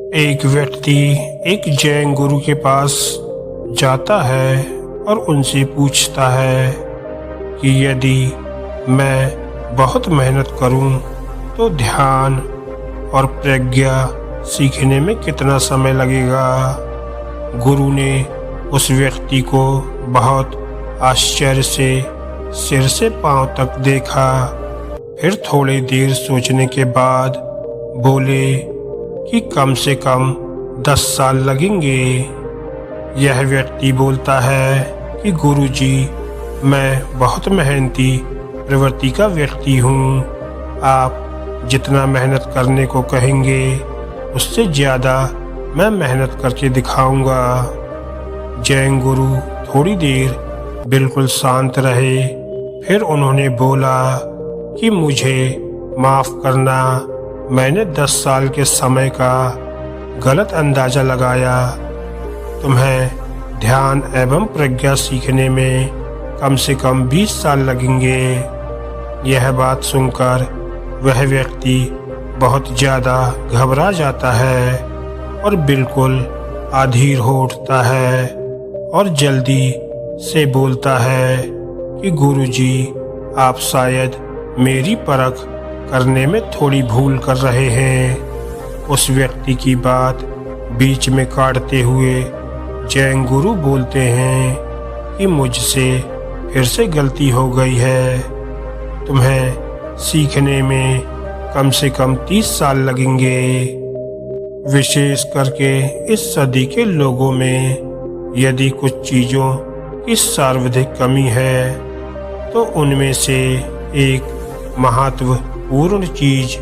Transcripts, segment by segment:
एक व्यक्ति एक जैन गुरु के पास जाता है और उनसे पूछता है कि यदि मैं बहुत मेहनत करूं तो ध्यान और प्रज्ञा सीखने में कितना समय लगेगा। गुरु ने उस व्यक्ति को बहुत आश्चर्य से सिर से पांव तक देखा, फिर थोड़ी देर सोचने के बाद बोले कि कम से कम 10 साल लगेंगे। यह व्यक्ति बोलता है कि गुरुजी, मैं बहुत मेहनती प्रवृत्ति का व्यक्ति हूँ। आप जितना मेहनत करने को कहेंगे उससे ज़्यादा मैं मेहनत करके दिखाऊंगा। जैन गुरु थोड़ी देर बिल्कुल शांत रहे, फिर उन्होंने बोला कि मुझे माफ़ करना, मैंने 10 साल के समय का गलत अंदाज़ा लगाया। तुम्हें ध्यान एवं प्रज्ञा सीखने में कम से कम 20 साल लगेंगे। यह बात सुनकर वह व्यक्ति बहुत ज़्यादा घबरा जाता है और बिल्कुल अधीर हो उठता है और जल्दी से बोलता है कि गुरुजी, आप शायद मेरी परख करने में थोड़ी भूल कर रहे हैं। उस व्यक्ति की बात बीच में काटते हुए जैन गुरु बोलते हैं कि मुझसे फिर से गलती हो गई है। तुम्हें सीखने में कम से कम 30 साल लगेंगे। विशेष करके इस सदी के लोगों में यदि कुछ चीज़ों की सर्वाधिक कमी है तो उनमें से एक महत्वपूर्ण चीज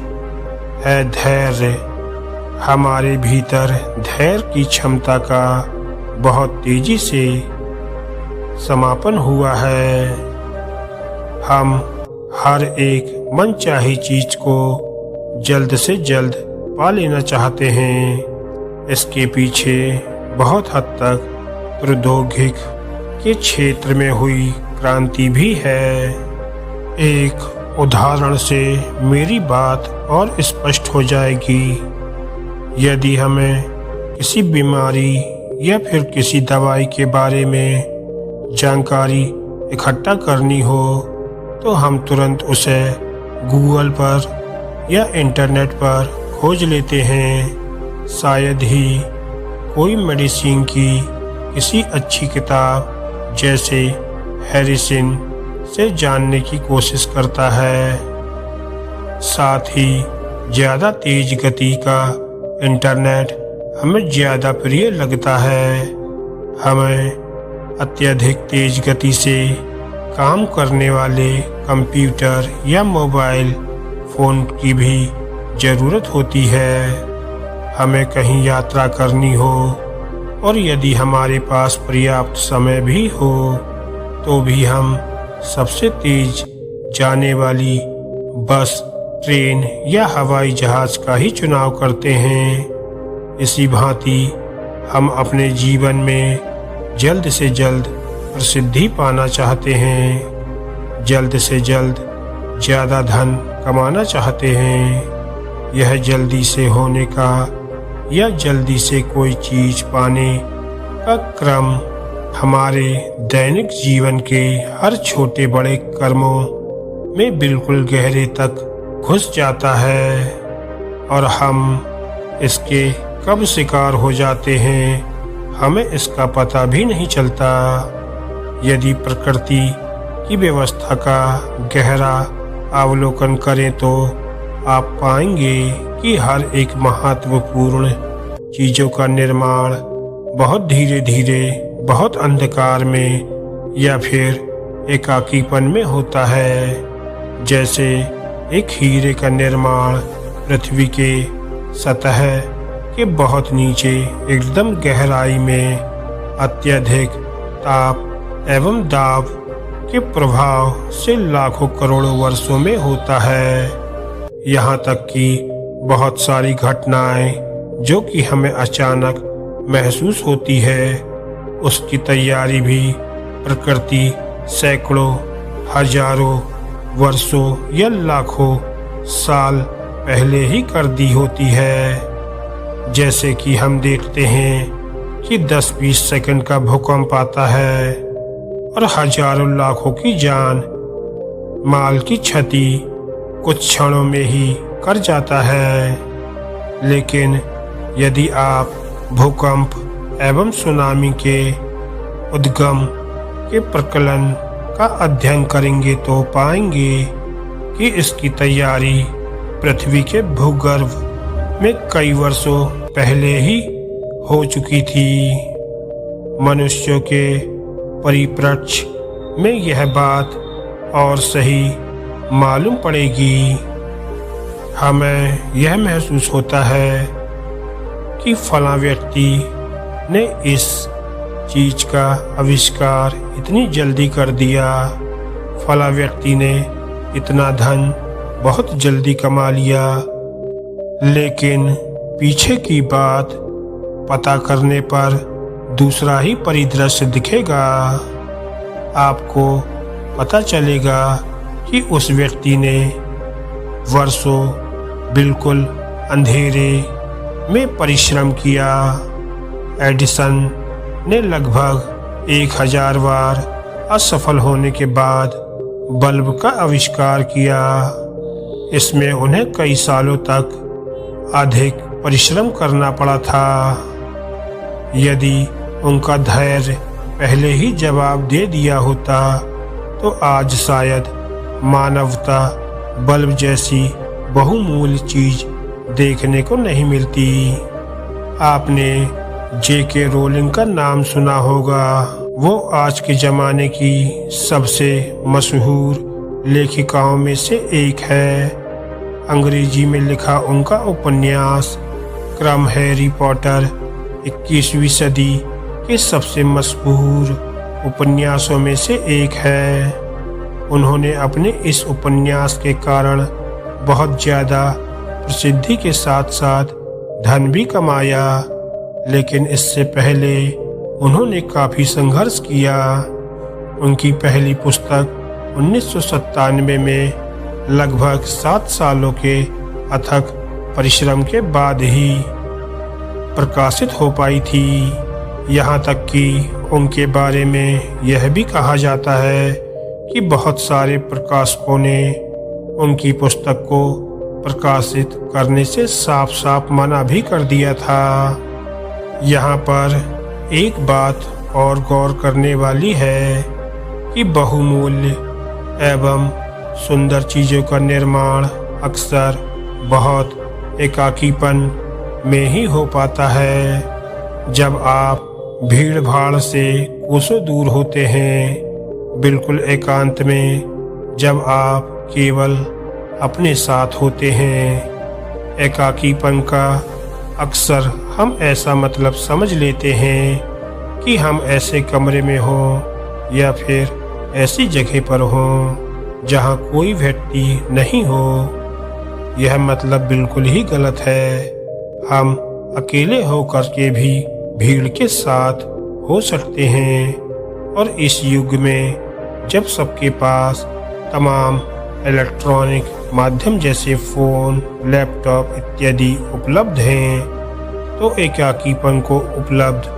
है धैर्य। हमारे भीतर धैर्य की क्षमता का बहुत तेजी से समापन हुआ है। हम हर एक मनचाही चीज को जल्द से जल्द पा लेना चाहते हैं। इसके पीछे बहुत हद तक प्रौद्योगिकी के क्षेत्र में हुई क्रांति भी है। एक उदाहरण से मेरी बात और स्पष्ट हो जाएगी। यदि हमें किसी बीमारी या फिर किसी दवाई के बारे में जानकारी इकट्ठा करनी हो तो हम तुरंत उसे गूगल पर या इंटरनेट पर खोज लेते हैं। शायद ही कोई मेडिसिन की किसी अच्छी किताब जैसे हैरिसन से जानने की कोशिश करता है। साथ ही ज़्यादा तेज गति का इंटरनेट हमें ज़्यादा प्रिय लगता है। हमें अत्यधिक तेज गति से काम करने वाले कंप्यूटर या मोबाइल फ़ोन की भी ज़रूरत होती है। हमें कहीं यात्रा करनी हो और यदि हमारे पास पर्याप्त समय भी हो तो भी हम सबसे तेज जाने वाली बस, ट्रेन या हवाई जहाज का ही चुनाव करते हैं। इसी भांति हम अपने जीवन में जल्द से जल्द प्रसिद्धि पाना चाहते हैं, जल्द से जल्द ज़्यादा धन कमाना चाहते हैं। यह जल्दी से होने का या जल्दी से कोई चीज़ पाने का क्रम हमारे दैनिक जीवन के हर छोटे बड़े कर्मों में बिल्कुल गहरे तक घुस जाता है और हम इसके कब शिकार हो जाते हैं हमें इसका पता भी नहीं चलता। यदि प्रकृति की व्यवस्था का गहरा अवलोकन करें तो आप पाएंगे कि हर एक महत्वपूर्ण चीज़ों का निर्माण बहुत धीरे धीरे, बहुत अंधकार में या फिर एकाकीपन में होता है। जैसे एक हीरे का निर्माण पृथ्वी के सतह के बहुत नीचे एकदम गहराई में अत्यधिक ताप एवं दाब के प्रभाव से लाखों करोड़ों वर्षों में होता है। यहाँ तक कि बहुत सारी घटनाएं जो कि हमें अचानक महसूस होती है, उसकी तैयारी भी प्रकृति सैकड़ों, हजारों वर्षों या लाखों साल पहले ही कर दी होती है। जैसे कि हम देखते हैं कि 10-20 सेकंड का भूकंप आता है और हजारों लाखों की जान माल की क्षति कुछ क्षणों में ही कर जाता है। लेकिन यदि आप भूकंप एवं सुनामी के उद्गम के प्रकलन का अध्ययन करेंगे तो पाएंगे कि इसकी तैयारी पृथ्वी के भूगर्भ में कई वर्षों पहले ही हो चुकी थी। मनुष्यों के परिप्रेक्ष्य में यह बात और सही मालूम पड़ेगी। हमें यह महसूस होता है कि फलां व्यक्ति ने इस चीज का आविष्कार इतनी जल्दी कर दिया, फलां व्यक्ति ने इतना धन बहुत जल्दी कमा लिया। लेकिन पीछे की बात पता करने पर दूसरा ही परिदृश्य दिखेगा। आपको पता चलेगा कि उस व्यक्ति ने वर्षों बिल्कुल अंधेरे में परिश्रम किया। एडिसन ने लगभग 1000 बार असफल होने के बाद बल्ब का आविष्कार किया। इसमें उन्हें कई सालों तक अधिक परिश्रम करना पड़ा था। यदि उनका धैर्य पहले ही जवाब दे दिया होता तो आज शायद मानवता बल्ब जैसी बहुमूल्य चीज देखने को नहीं मिलती। आपने J.K. रोलिंग का नाम सुना होगा। वो आज के जमाने की सबसे मशहूर लेखिकाओं में से एक है। अंग्रेजी में लिखा उनका उपन्यास क्रम हैरी पॉटर 21वीं सदी के सबसे मशहूर उपन्यासों में से एक है। उन्होंने अपने इस उपन्यास के कारण बहुत ज़्यादा प्रसिद्धि के साथ साथ धन भी कमाया, लेकिन इससे पहले उन्होंने काफ़ी संघर्ष किया। उनकी पहली पुस्तक 1997 में लगभग 7 सालों के अथक परिश्रम के बाद ही प्रकाशित हो पाई थी। यहाँ तक कि उनके बारे में यह भी कहा जाता है कि बहुत सारे प्रकाशकों ने उनकी पुस्तक को प्रकाशित करने से साफ साफ मना भी कर दिया था। यहाँ पर एक बात और गौर करने वाली है कि बहुमूल्य एवं सुंदर चीज़ों का निर्माण अक्सर बहुत एकाकीपन में ही हो पाता है। जब आप भीड़ भाड़ से कोसों दूर होते हैं, बिल्कुल एकांत में, जब आप केवल अपने साथ होते हैं। एकाकीपन का अक्सर हम ऐसा मतलब समझ लेते हैं कि हम ऐसे कमरे में हों या फिर ऐसी जगह पर हों जहां कोई व्यक्ति नहीं हो। यह मतलब बिल्कुल ही गलत है। हम अकेले होकर के भी भीड़ के साथ हो सकते हैं। और इस युग में जब सबके पास तमाम इलेक्ट्रॉनिक माध्यम जैसे फ़ोन, लैपटॉप इत्यादि उपलब्ध हैं, तो एकाकीपन को उपलब्ध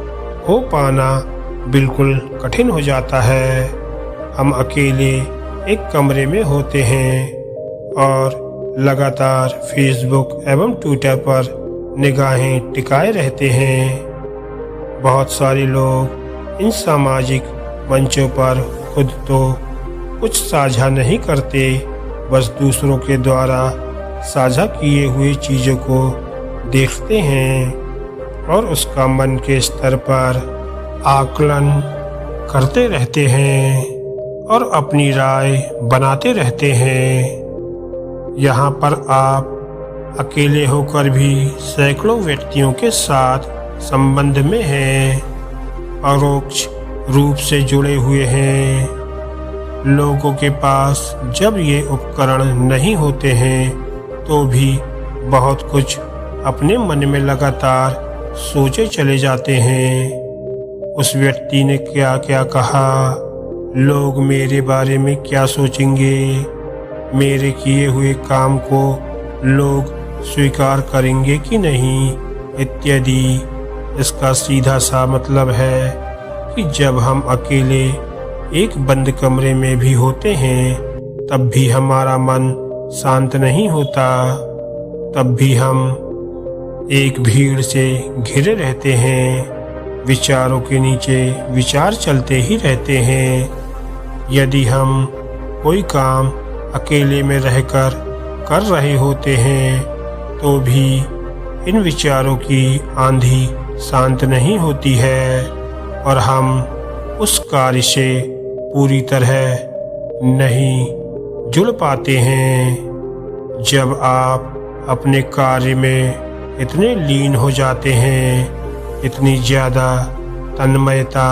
हो पाना बिल्कुल कठिन हो जाता है। हम अकेले एक कमरे में होते हैं और लगातार फेसबुक एवं ट्विटर पर निगाहें टिकाए रहते हैं। बहुत सारे लोग इन सामाजिक मंचों पर खुद तो कुछ साझा नहीं करते, बस दूसरों के द्वारा साझा किए हुए चीज़ों को देखते हैं और उसका मन के स्तर पर आकलन करते रहते हैं और अपनी राय बनाते रहते हैं। यहाँ पर आप अकेले होकर भी सैकड़ों व्यक्तियों के साथ संबंध में हैं, परोक्ष रूप से जुड़े हुए हैं। लोगों के पास जब ये उपकरण नहीं होते हैं तो भी बहुत कुछ अपने मन में लगातार सोचे चले जाते हैं। उस व्यक्ति ने क्या क्या कहा, लोग मेरे बारे में क्या सोचेंगे, मेरे किए हुए काम को लोग स्वीकार करेंगे कि नहीं, इत्यादि। इसका सीधा सा मतलब है कि जब हम अकेले एक बंद कमरे में भी होते हैं तब भी हमारा मन शांत नहीं होता। तब भी हम एक भीड़ से घिरे रहते हैं। विचारों के नीचे विचार चलते ही रहते हैं। यदि हम कोई काम अकेले में रहकर कर रहे होते हैं तो भी इन विचारों की आंधी शांत नहीं होती है और हम उस कार्य से पूरी तरह नहीं जुड़ पाते हैं। जब आप अपने कार्य में इतने लीन हो जाते हैं, इतनी ज़्यादा तन्मयता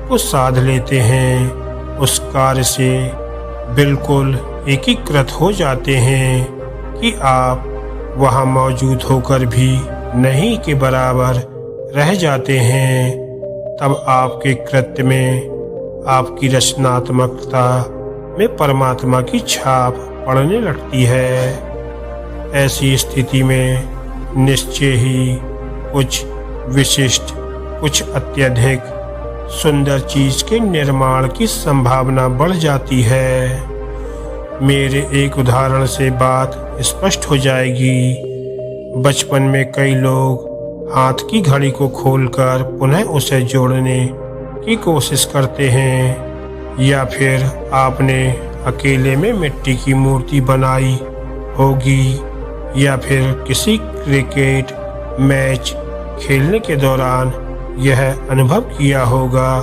को साध लेते हैं, उस कार्य से बिल्कुल एकीकृत हो जाते हैं कि आप वहाँ मौजूद होकर भी नहीं के बराबर रह जाते हैं। तब आपके कृत्य में, आपकी रचनात्मकता में परमात्मा की छाप पड़ने लगती है। ऐसी स्थिति में निश्चय ही कुछ विशिष्ट, कुछ अत्यधिक सुंदर चीज के निर्माण की संभावना बढ़ जाती है। मेरे एक उदाहरण से बात स्पष्ट हो जाएगी। बचपन में कई लोग हाथ की घड़ी को खोलकर पुनः उसे जोड़ने की कोशिश करते हैं, या फिर आपने अकेले में मिट्टी की मूर्ति बनाई होगी, या फिर किसी क्रिकेट मैच खेलने के दौरान यह अनुभव किया होगा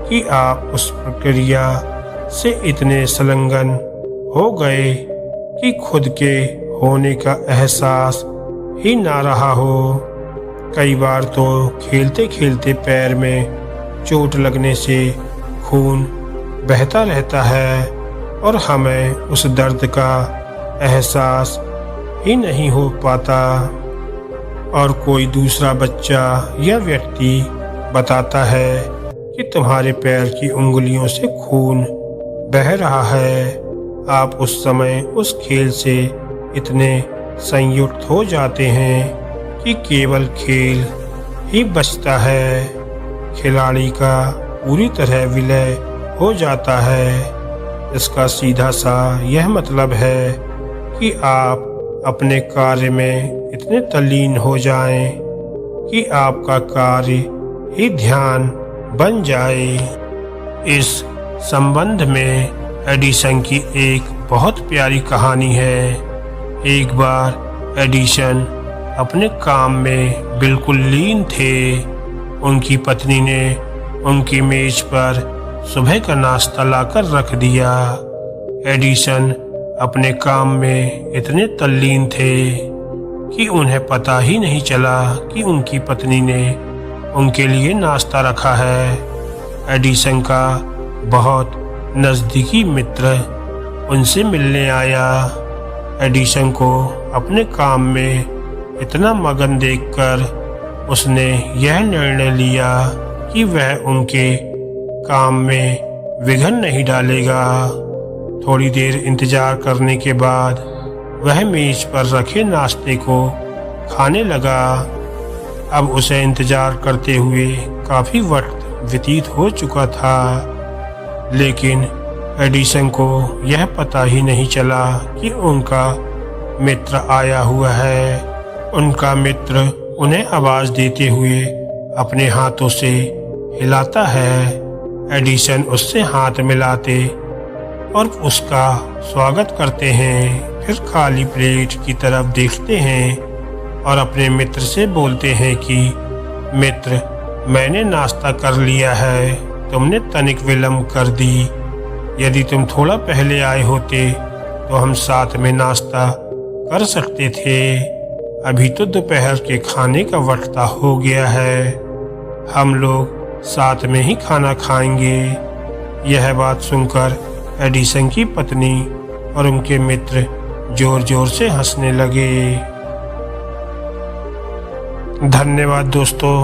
कि आप उस प्रक्रिया से इतने संलग्न हो गए कि खुद के होने का एहसास ही ना रहा हो। कई बार तो खेलते खेलते पैर में चोट लगने से खून बहता रहता है और हमें उस दर्द का एहसास ही नहीं हो पाता, और कोई दूसरा बच्चा या व्यक्ति बताता है कि तुम्हारे पैर की उंगलियों से खून बह रहा है। आप उस समय उस खेल से इतने संयुक्त हो जाते हैं कि केवल खेल ही बचता है। खिलाड़ी का पूरी तरह विलय हो जाता है। इसका सीधा सा यह मतलब है कि आप अपने कार्य में इतने तल्लीन हो जाएं कि आपका कार्य ही ध्यान बन जाए। इस संबंध में एडिसन की एक बहुत प्यारी कहानी है। एक बार एडिसन अपने काम में बिल्कुल लीन थे। उनकी पत्नी ने उनकी मेज पर सुबह का नाश्ता लाकर रख दिया। एडिसन अपने काम में इतने तल्लीन थे कि उन्हें पता ही नहीं चला कि उनकी पत्नी ने उनके लिए नाश्ता रखा है। एडिसन का बहुत नज़दीकी मित्र उनसे मिलने आया। एडिसन को अपने काम में इतना मगन देखकर उसने यह निर्णय लिया कि वह उनके काम में विघ्न नहीं डालेगा। थोड़ी देर इंतजार करने के बाद वह मेज पर रखे नाश्ते को खाने लगा। अब उसे इंतजार करते हुए काफी वक्त व्यतीत हो चुका था, लेकिन एडिसन को यह पता ही नहीं चला कि उनका मित्र आया हुआ है। उनका मित्र उन्हें आवाज देते हुए अपने हाथों से हिलाता है। एडिसन उससे हाथ मिलाते और उसका स्वागत करते हैं, फिर खाली प्लेट की तरफ देखते हैं और अपने मित्र से बोलते हैं कि मित्र, मैंने नाश्ता कर लिया है, तुमने तनिक विलम्ब कर दी। यदि तुम थोड़ा पहले आए होते तो हम साथ में नाश्ता कर सकते थे। अभी तो दोपहर के खाने का वक्त हो गया है, हम लोग साथ में ही खाना खाएंगे। यह बात सुनकर एडिसन की पत्नी और उनके मित्र जोर जोर से हंसने लगे। धन्यवाद दोस्तों।